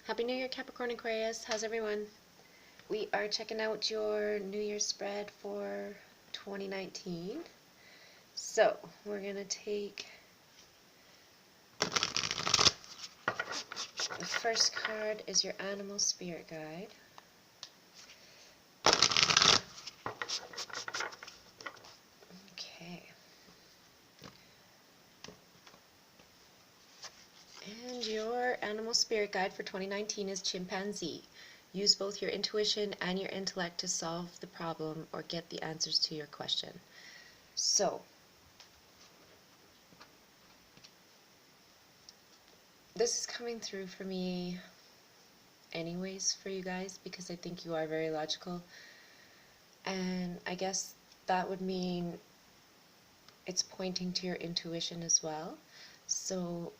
Happy New Year, Capricorn Aquarius. How's everyone? We are checking out your New Year spread for 2019. So, we're going to take the first card is your Animal Spirit Guide. Okay. And your Animal Spirit Guide for 2019 is Chimpanzee. Use both your intuition and your intellect to solve the problem or get the answers to your question. So, this is coming through for me anyways for you guys because I think you are very logical, and I guess that would mean it's pointing to your intuition as well. So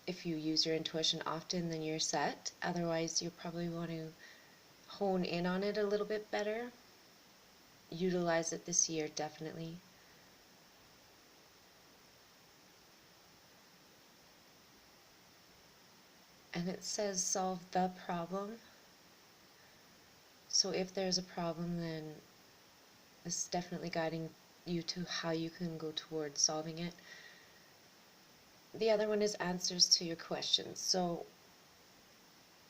if you use your intuition often, then you're set. Otherwise, you probably want to hone in on it a little bit better. Utilize it this year, definitely. And it says solve the problem. So if there's a problem, then this is definitely guiding you to how you can go towards solving it. The other one is answers to your questions. So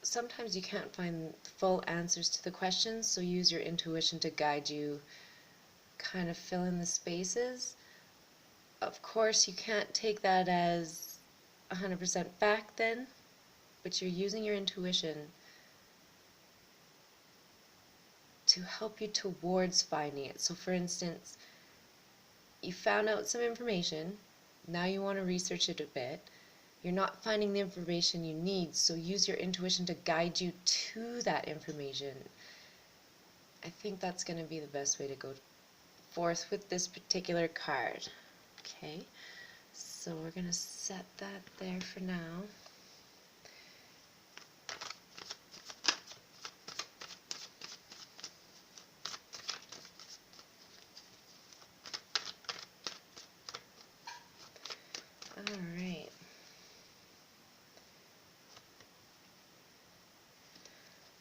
sometimes you can't find full answers to the questions, so use your intuition to guide you, kind of fill in the spaces. Of course, you can't take that as 100% fact then, but you're using your intuition to help you towards finding it. So for instance, you found out some information, now you want to research it a bit. You're not finding the information you need, so use your intuition to guide you to that information. I think that's going to be the best way to go forth with this particular card. Okay, so we're going to set that there for now. Alright.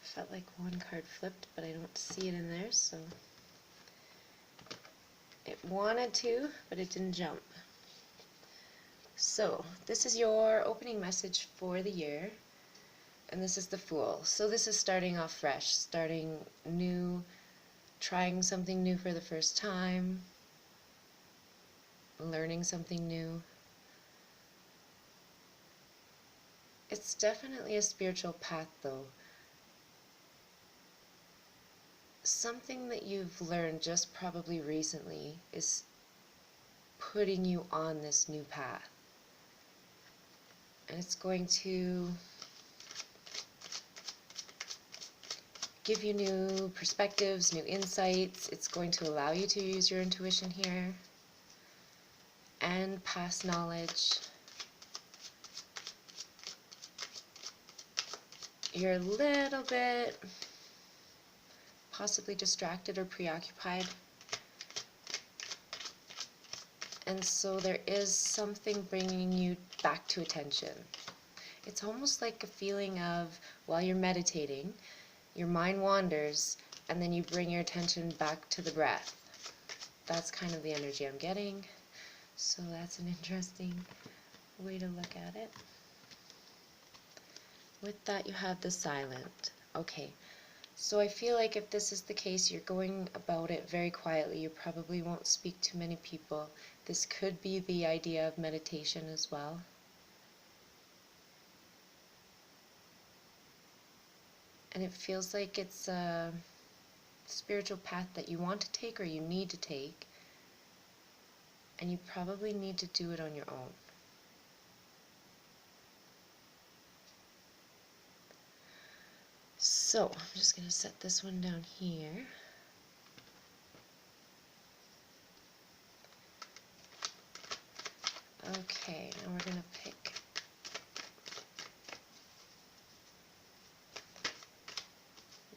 Felt like one card flipped, but I don't see it in there, so it wanted to, but it didn't jump. So, this is your opening message for the year, and this is the Fool. So this is starting off fresh, starting new, trying something new for the first time, learning something new. It's definitely a spiritual path, though. Something that you've learned just probably recently is putting you on this new path. And it's going to give you new perspectives, new insights. It's going to allow you to use your intuition here and past knowledge. You're a little bit possibly distracted or preoccupied, and so there is something bringing you back to attention. It's almost like a feeling of, while you're meditating, your mind wanders and then you bring your attention back to the breath. That's kind of the energy I'm getting, so that's an interesting way to look at it. With that, you have the Silent. Okay. So I feel like if this is the case, you're going about it very quietly. You probably won't speak to many people. This could be the idea of meditation as well. And it feels like it's a spiritual path that you want to take or you need to take. And you probably need to do it on your own. So, I'm just going to set this one down here. Okay, now we're going to pick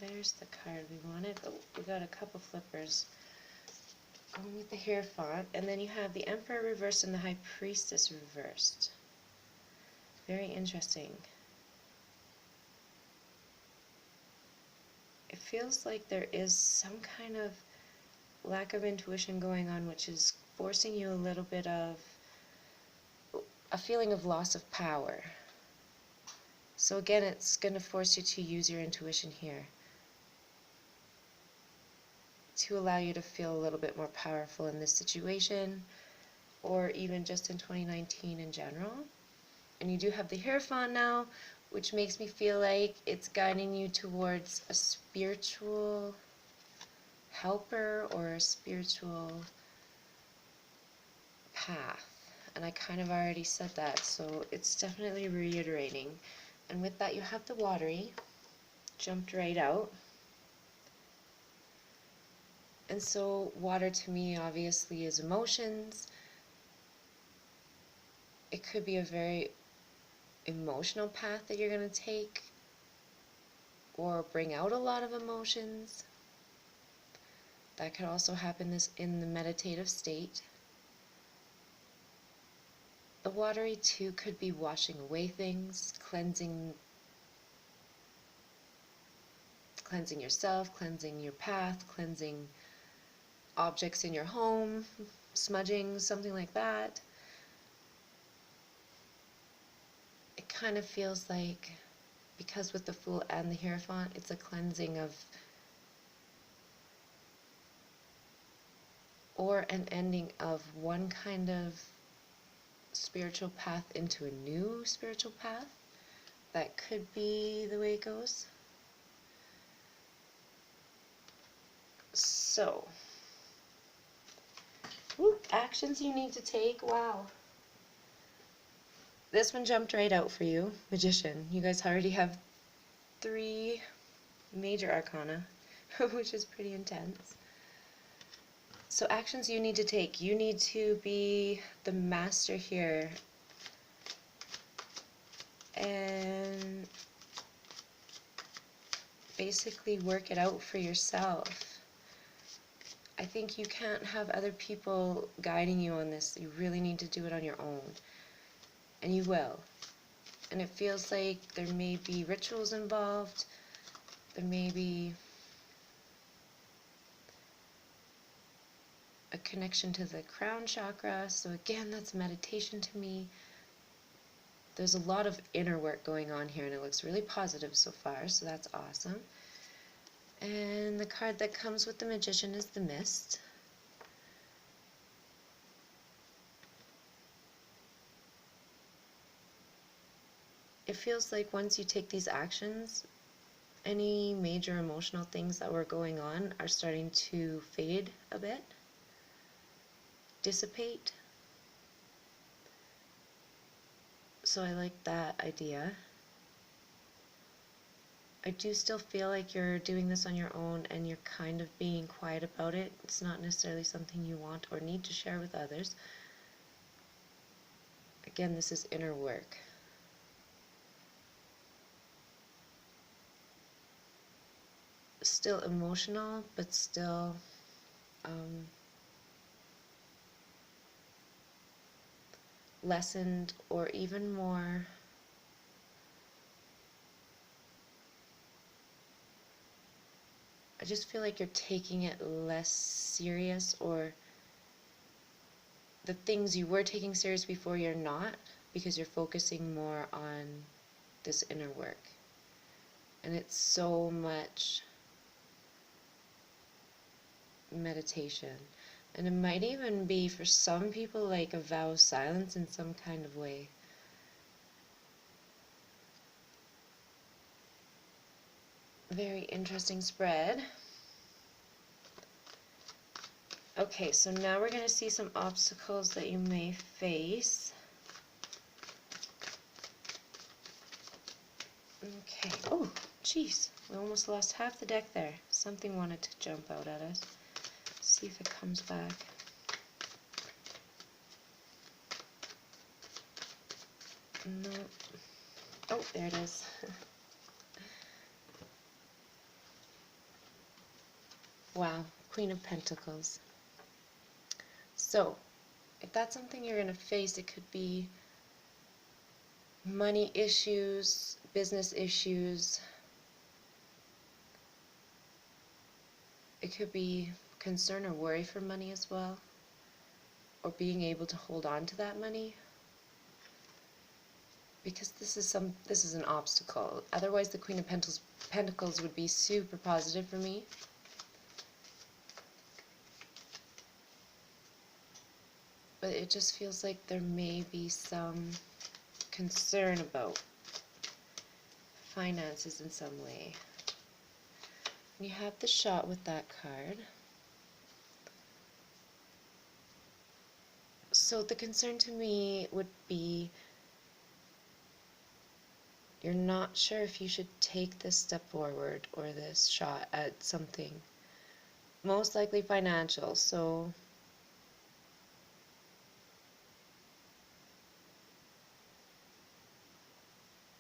there's the card we wanted, but we got a couple flippers. Going with the Hierophant, and then you have the Emperor reversed and the High Priestess reversed. Very interesting. it feels like there is some kind of lack of intuition going on, which is forcing you a little bit of a feeling of loss of power. So again, it's going to force you to use your intuition here to allow you to feel a little bit more powerful in this situation, or even just in 2019 in general. And you do have the Hierophant now, which makes me feel like it's guiding you towards a spiritual helper or a spiritual path. And I kind of already said that, so it's definitely reiterating. And with that, you have the Watery, jumped right out. And so water to me obviously is emotions. It could be a very emotional path that you're going to take, or bring out a lot of emotions. That could also happen in the meditative state. The Watery too could be washing away things, cleansing yourself, cleansing your path, cleansing objects in your home, smudging, something like that. It kind of feels like, because with the Fool and the Hierophant, it's a cleansing of, or an ending of one kind of spiritual path into a new spiritual path. That could be the way it goes. So, actions you need to take. Wow. This one jumped right out for you. Magician. You guys already have 3 major arcana, which is pretty intense. So actions you need to take. You need to be the master here and basically work it out for yourself. I think you can't have other people guiding you on this. You really need to do it on your own. And you will. And it feels like there may be rituals involved. There may be a connection to the crown chakra. So again, that's meditation to me. There's a lot of inner work going on here, and it looks really positive so far, so that's awesome. And the card that comes with the Magician is the Mist. It feels like once you take these actions, any major emotional things that were going on are starting to fade a bit, dissipate. So I like that idea. I do still feel like you're doing this on your own and you're kind of being quiet about it. It's not necessarily something you want or need to share with others. Again, this is inner work. Still emotional, but still lessened, or even more I just feel like you're taking it less serious, or the things you were taking serious before you're not, because you're focusing more on this inner work. And it's so much meditation. And it might even be, for some people, like a vow of silence in some kind of way. Very interesting spread. Okay, so now we're going to see some obstacles that you may face. Okay. Oh, jeez. We almost lost half the deck there. Something wanted to jump out at us. See if it comes back. No. Oh, there it is. Wow, Queen of Pentacles. So, if that's something you're going to face, it could be money issues, business issues, It could be concern or worry for money as well, or being able to hold on to that money, because this is an obstacle. Otherwise, the Queen of Pentacles would be super positive for me. But it just feels like there may be some concern about finances in some way. You have the Shot with that card. So the concern to me would be you're not sure if you should take this step forward or this shot at something. Most likely financial, so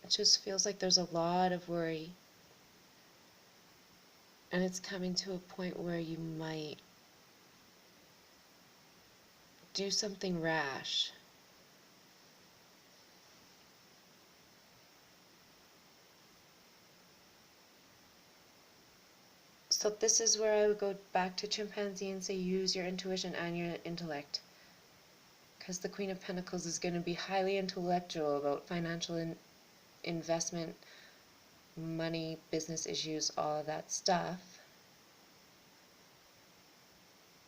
it just feels like there's a lot of worry. And it's coming to a point where you might do something rash. So this is where I would go back to chimpanzee and say use your intuition and your intellect. Because the Queen of Pentacles is going to be highly intellectual about financial investment, money, business issues, all of that stuff.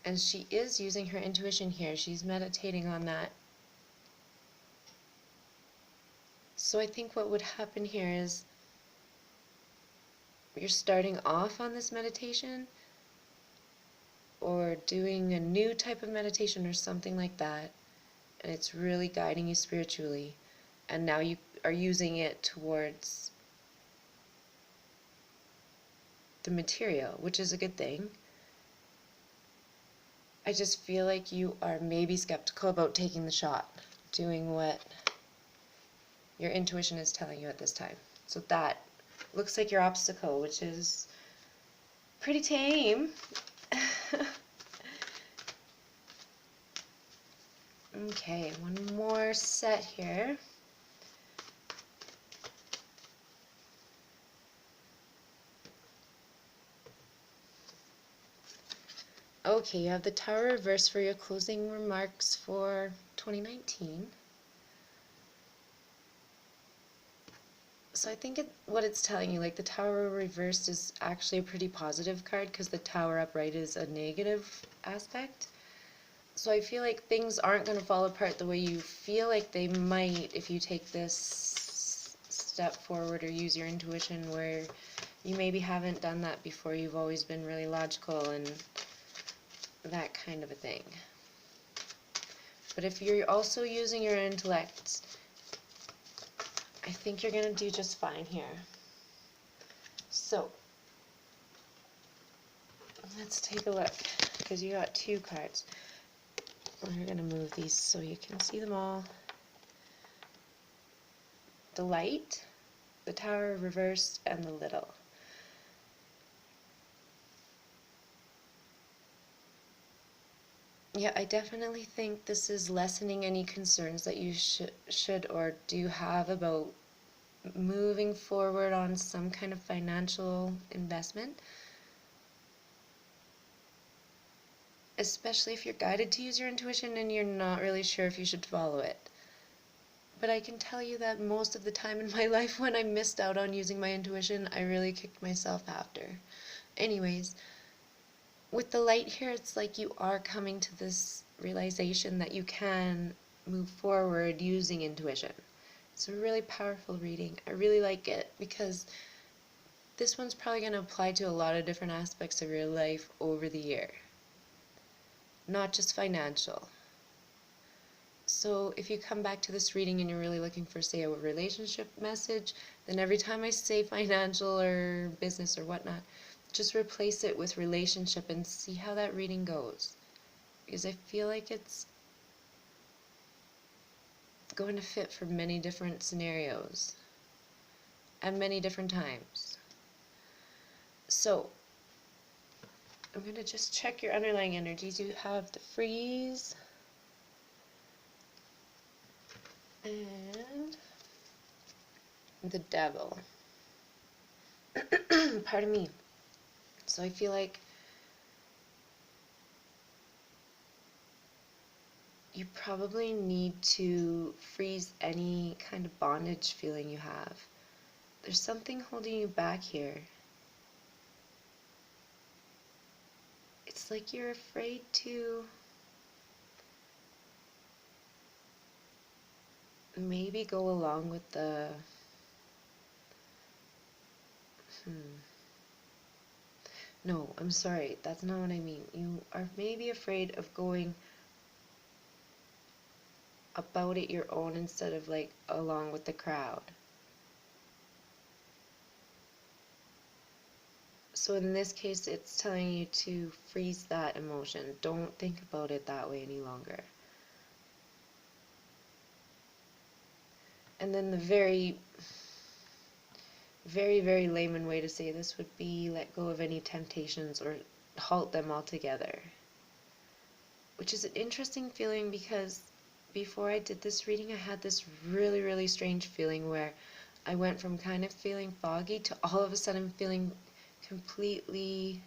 And she is using her intuition here. She's meditating on that. So I think what would happen here is you're starting off on this meditation or doing a new type of meditation or something like that, and it's really guiding you spiritually, and now you are using it towards the material, which is a good thing. I just feel like you are maybe skeptical about taking the shot, doing what your intuition is telling you at this time. So that looks like your obstacle, which is pretty tame. Okay, one more set here. Okay, you have the Tower reverse for your closing remarks for 2019. So I think what it's telling you, like the Tower reversed is actually a pretty positive card because the Tower upright is a negative aspect. So I feel like things aren't going to fall apart the way you feel like they might if you take this step forward or use your intuition, where you maybe haven't done that before. You've always been really logical and that kind of a thing. But if you're also using your intellect, I think you're going to do just fine here. So, let's take a look, because you got two cards. We're going to move these so you can see them all. The Light, the Tower reversed, and the Little. Yeah, I definitely think this is lessening any concerns that you should or do have about moving forward on some kind of financial investment, especially if you're guided to use your intuition and you're not really sure if you should follow it. But I can tell you that most of the time in my life when I missed out on using my intuition, I really kicked myself after. Anyways, with the Light here, it's like you are coming to this realization that you can move forward using intuition. It's a really powerful reading. I really like it because this one's probably going to apply to a lot of different aspects of your life over the year, not just financial. So if you come back to this reading and you're really looking for, say, a relationship message, then every time I say financial or business or whatnot, just replace it with relationship and see how that reading goes. Because I feel like it's going to fit for many different scenarios at many different times. So I'm going to just check your underlying energies. You have the Freeze and the Devil. Pardon me. So I feel like you probably need to freeze any kind of bondage feeling you have. There's something holding you back here. It's like you're afraid to maybe go along with the no, I'm sorry, that's not what I mean. You are maybe afraid of going about it your own instead of like along with the crowd. So in this case, it's telling you to freeze that emotion. Don't think about it that way any longer. And then the very, very layman way to say this would be let go of any temptations or halt them altogether. Which is an interesting feeling because before I did this reading, I had this really strange feeling where I went from kind of feeling foggy to all of a sudden feeling completely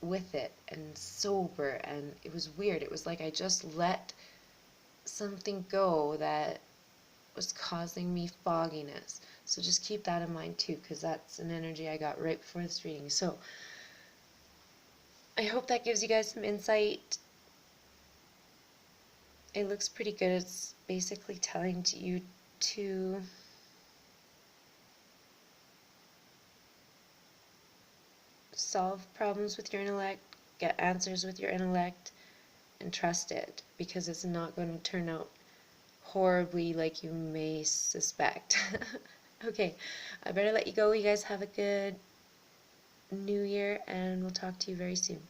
with it and sober, and it was weird. It was like I just let something go that was causing me fogginess. So just keep that in mind too, because that's an energy I got right before this reading. So I hope that gives you guys some insight. It looks pretty good. It's basically telling you to solve problems with your intellect, get answers with your intellect, and trust it, because it's not going to turn out horribly like you may suspect. Okay, I better let you go. You guys have a good new year, and we'll talk to you very soon.